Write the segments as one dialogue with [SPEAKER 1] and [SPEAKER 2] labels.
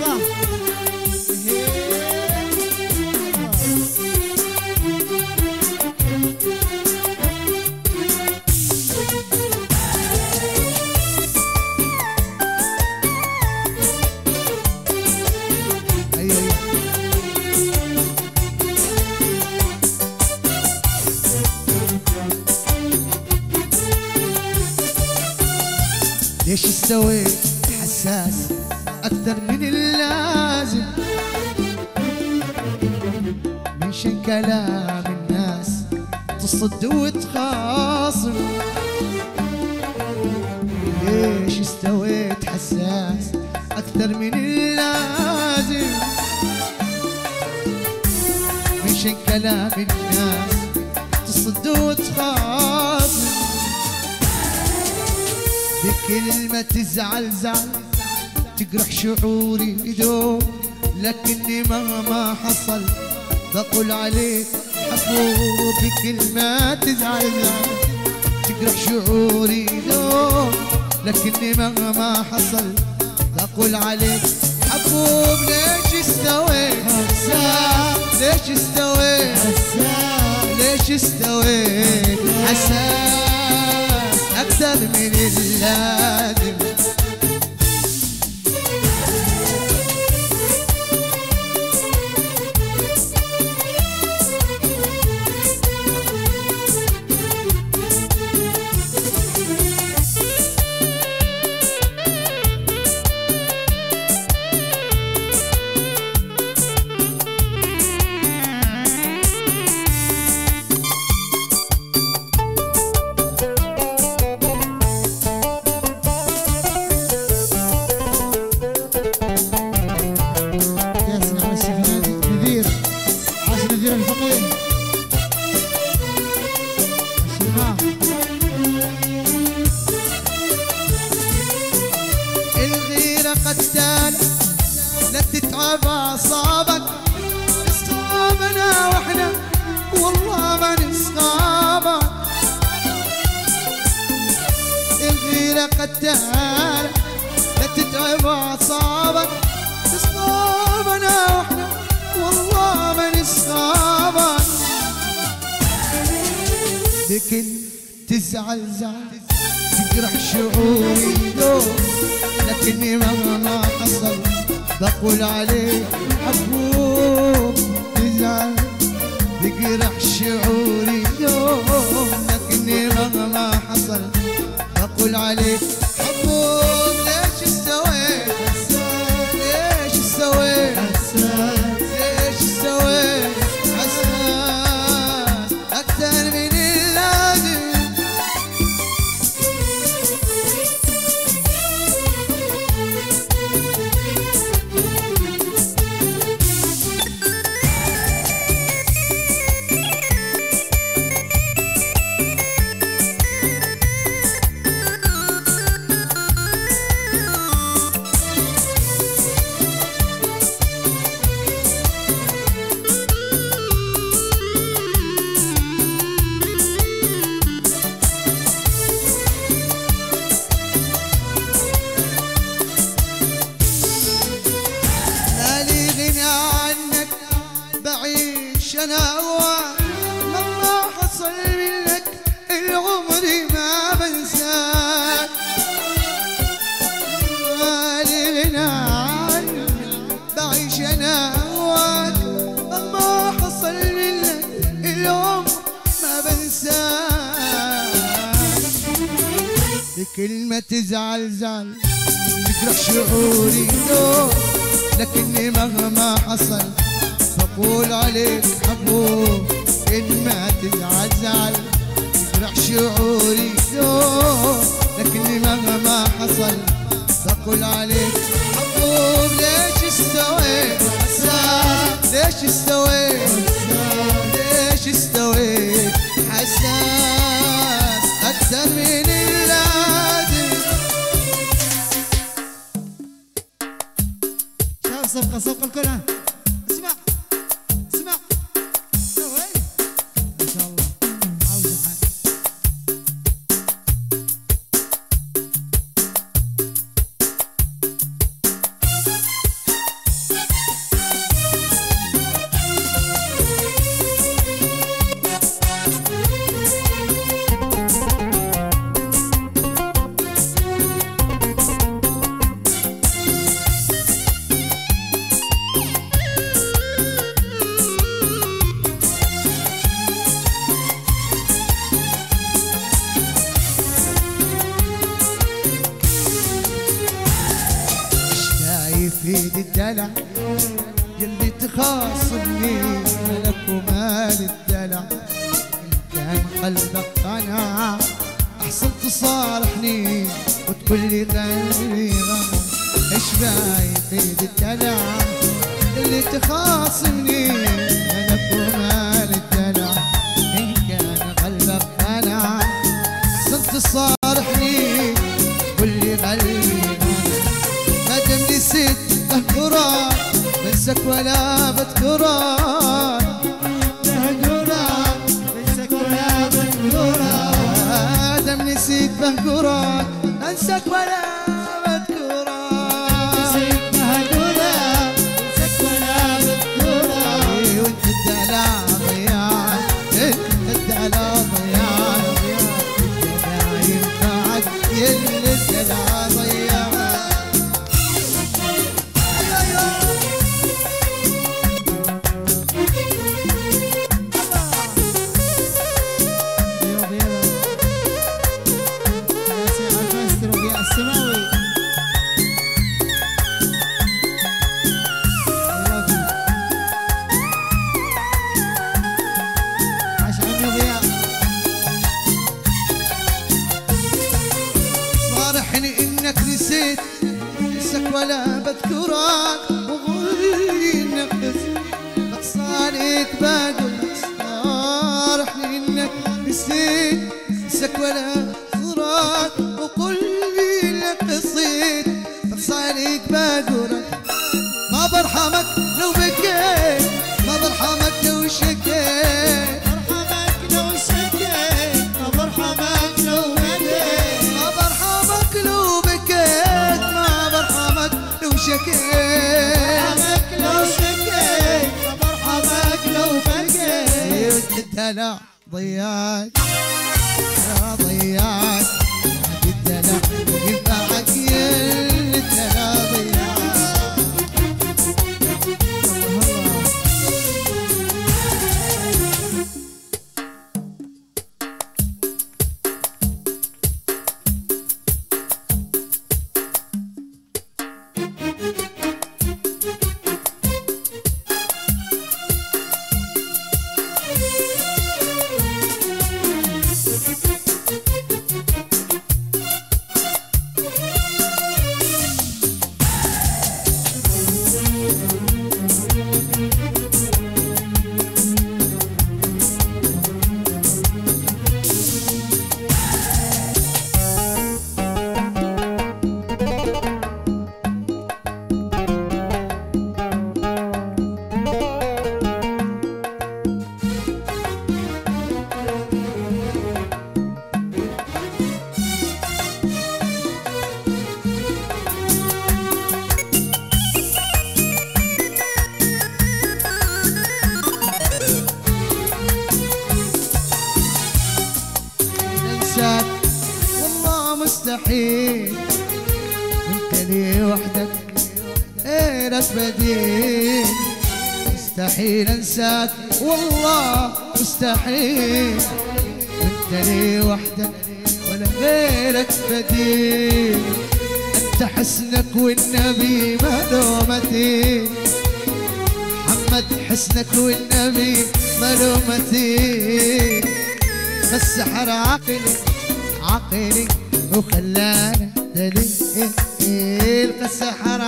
[SPEAKER 1] الله.
[SPEAKER 2] ليش استويت حساس أكثر من اللازم؟ من شن كلام الناس تصد وتخاصم. ليش استويت حساس أكثر من اللازم؟ من شن كلام الناس تصد وتخاصم. بكلمة تزعل زعل تجرح شعوري يدوم، لكني مهما حصل بقول عليك حبوب. بكلمة تزعل زعل تجرح شعوري يدوم، لكني مهما حصل بقول عليك حبوب. ليش استويت حساس؟ ليش استويت حساس؟ ليش استويت حساس أكثر من اللازم؟ الغيرة قتالة لا تتعب أعصابك، أصحابنا وإحنا والله ما نصحابك. الغيرة قتالة لا تتعب أعصابك، أصحابنا وإحنا والله ما نصحابك. لكن تزعل زعل تجرح شعوري دوم، لكني مهما حصل بقول عليك حبوب. تزعل تجرح شعوري دوم، لكني مهما حصل بقول عليك حبوب. ليش استويت حساس؟ ليش استويت حساس؟ ليش استويت حساس أكثر من اللازم؟ أنا أواك مهما حصل منك العمر ما بنساك. مالي غنى عنك بعيش أنا أواك مهما حصل منك العمر ما بنساك. بكلمة تزعل زعل تجرح شعوري دوم، لكني مهما حصل بقول عليك حبوب. كلمة تزعل زعل تجرح شعوري دوم، لكني مهما حصل بقول عليك حبوب. ليش استويت حساس؟ ليش استويت حساس؟ ليش استويت حساس أكثر من اللازم؟
[SPEAKER 1] شباب صفقة صفقة الكل. ها اسمع اسمع ما شاء الله عاوزة حاجة.
[SPEAKER 2] يفيد الدلع اللي تخاصمني ملك ومال الدلع كان قلبك قناع احسن تصارحني وتقول لي قلبي غمر ايش يفيد الدلع اللي تخاصمني ملك ومال الدلع ان كان قلبك قناع احسن تصارحني قول لي قلبي غمر ما دام نسيت اذكرك بنسك ولا بذكرك بنسك ولا بذكرك دام نسيت بهجرك انسك ولا بذكرك نسيت بهجرك انسك ولا بذكرك وانت الدلع ضياع انت الدلع ضياع ما ينفعك يلي الدلع ضياع نسيت ولا بذكرك وغلي النفس بقصالك بقول صارحني انك نسيت نسك ولا بذكرك وقل لي انك قصيت بقصالك بقولك ما برحمك لو بكيت ما برحمك لو شكيت برحمك لو شكيت ما برحمك لو بكيت ما برحمك لو بكيت ما برحمك لو شكيت برحمك لو شكيت ما برحمك لو بكيت الدلع ضيعت يا ضيعت الدلع ينفعك يا الدلع ضيعت والله مستحيل انت لي وحدك غيرك بديل مستحيل انساك والله مستحيل انت لي وحدك ولا غيرك بديل انت حسنك والنبي ما له مثيل محمد حسنك والنبي ما له مثيل بس سحر عقلي وخلانا دليل بس سحر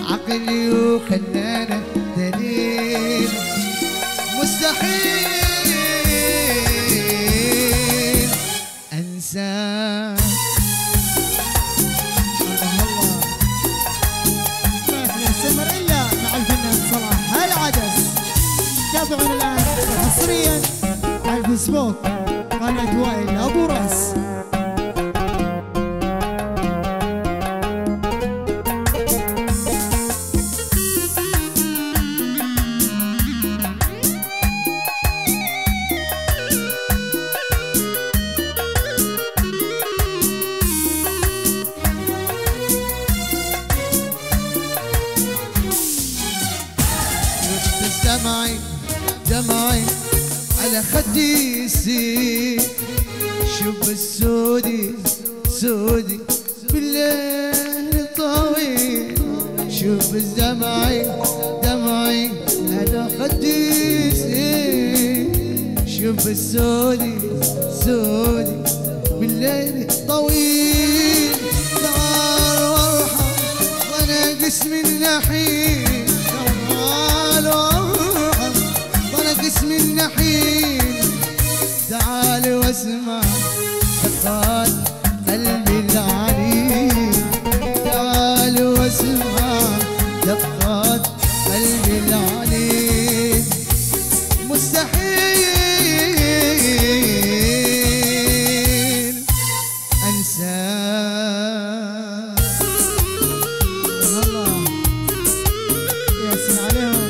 [SPEAKER 2] عقلي وخلانا دليل مستحيل انساك الله ما احنا نستمر الا مع الفنان صلاح العدس. تابعونا الان حصريا على الفيسبوك قناة وائل أبو راس. دمعي على خدي يسيل شوف السودي بالليل طويل شوف دمعي دمعي على خدي شوف السودي سودي بالليل طويل تعال وارحم وانا قسم النحيل تعال وارحم وانا قسم النحيل تعال واسمع دقات قلبي العليل تعال واسمع دقات قلبي العليل مستحيل الله ياسين عليهم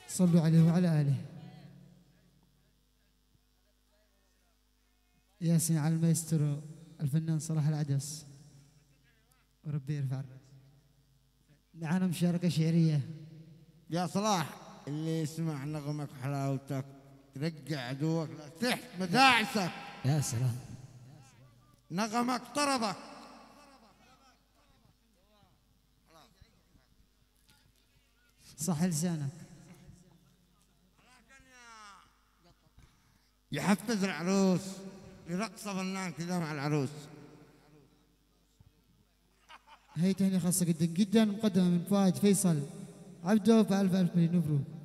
[SPEAKER 2] صلوا عليه وعلى آله. ياسين على المايسترو الفنان صلاح العدس وربي يرفع الراس. معنا مشاركة شعرية.
[SPEAKER 1] يا صلاح اللي يسمع نغمك حلاوتك ترجع عدوك تحت مداعسك.
[SPEAKER 2] يا سلام.
[SPEAKER 1] نغمك طربك.
[SPEAKER 2] صح لسانك.
[SPEAKER 1] يحفز العروس يرقص فنان كذا مع العروس.
[SPEAKER 2] هي تهنئة خاصة جدا جدا مقدمة من فؤاد فيصل عبده فألف ألف مليون مبروك.